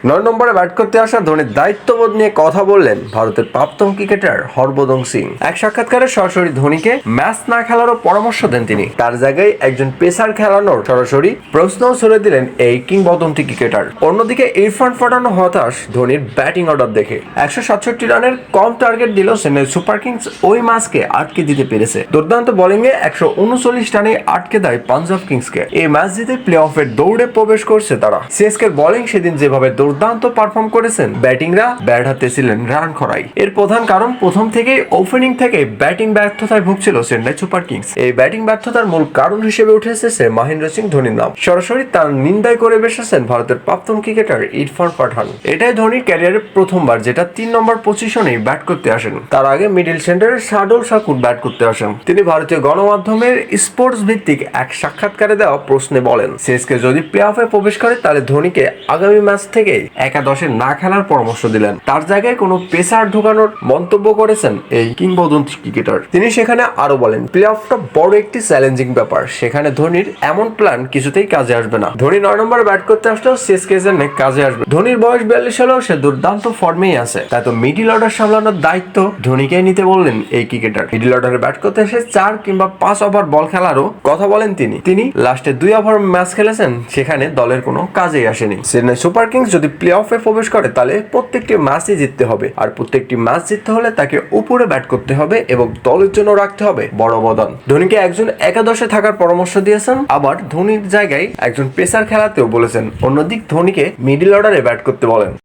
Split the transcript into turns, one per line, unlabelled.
নয় নম্বরে ব্যাট করতে আসা ধোনির দায়িত্ববোধ নিয়ে কথা বললেন ভারতের প্রাক্তন ক্রিকেটার হরভজন সিং। এক সাক্ষাৎকারে সরাসরি ধোনিকে ম্যাচ না খেলারও পরামর্শ দেন তিনি। তার জায়গায় একজন পেসার খেলানোর সরাসরি প্রশ্নও ছুড়ে দিলেন এই কিংবদন্তি ক্রিকেটার। অন্যদিকে ইরফান পাঠান হতাশ ধোনির ব্যাটিং অর্ডার দেখে। 167 রানের কম টার্গেট দিল চেন্নাই সুপার কিংস ওই ম্যাচকে আটকে দিতে পেরেছে। দুর্দান্ত বোলিংয়ে 139 রানে আটকে দেয় পাঞ্জাব কিংসকে। এই ম্যাচ জিতে প্লে অফের দৌড়ে প্রবেশ করছে তারা। সিএসকের বোলিং সেদিন যেভাবে দুর্দান্ত পারফর্ম করেছেন, ব্যাটিংরা ব্যাট হাতে ছিলেন রান খরাই। এর প্রধান কারণ প্রথম থেকেই ওপেনিং থেকে ব্যাটিং ব্যর্থতায় ভুগছিল চেন্নাই সুপার কিংস। এই ব্যাটিং ব্যর্থতার মূল কারণ হিসেবে উঠে এসেছে মহেন্দ্র সিং ধোনির নাম। সরাসরি তার নিন্দাই করে বসেছেন ভারতের প্রাক্তন ক্রিকেটার ইরফান পাঠান। এটাই ধোনির ক্যারিয়ারের প্রথমবার যেটা 3 নম্বর পজিশনে ব্যাট করতে আসেন। তার আগে মিডল সেন্টারের শার্দুল ঠাকুর ব্যাট করতে আসেন। তিনি ভারতীয় গণমাধ্যমের স্পোর্টস ভিত্তিক এক সাক্ষাৎকারে দেওয়া প্রশ্নে বলেন, সিএসকে যদি প্লে অফে প্রবেশ করে তাহলে ধোনিকে আগামী ম্যাচ থেকে একাদশে না খেলার পরামর্শ দিলেন। তার জায়গায় কোনো পেসার ঢোকানোর মন্তব্য করেছেন এই কিংবদন্তি ক্রিকেটার। তিনি সেখানে আরো বলেন, প্লে অফটা বড় একটি চ্যালেঞ্জিং ব্যাপার, সেখানে ধোনির এমন প্ল্যান কিছুতেই কাজে আসবে না। ধোনি 9 নম্বরে ব্যাট করতে আসলেও সিএসকে জন্য কাজে আসবে। ধোনির বয়স 42 হলেও সে দুর্দান্ত ফর্মেই আছে, তাই তো মিডল অর্ডার সামলানোর দায়িত্ব ধোনিকেই নিতে বললেন এই ক্রিকেটার। মিডল অর্ডারে ব্যাট করতে এসে 4 কিংবা 5 ওভার বল খেলারও কথা বলেন তিনি লাস্টে 2 ওভার ম্যাচ খেলেছেন, সেখানে দলের কোনো কাজেই আসেনি। চেন্নাই সুপার কিংস যদি প্লে অফে প্রবেশ করে তাহলে প্রত্যেকটি ম্যাচই জিততে হবে, আর প্রত্যেকটি ম্যাচ জিততে হলে তাকে উপরে ব্যাট করতে হবে এবং দলের জন্য রাখতে হবে বড় অবদান। ধোনিকে একজন একাদশে থাকার পরামর্শ দিয়েছেন, আবার ধোনির জায়গায় একজন পেসার খেলাতেও বলেছেন। অন্যদিক ধোনিকে মিডল অর্ডারে ব্যাট করতে বলেন।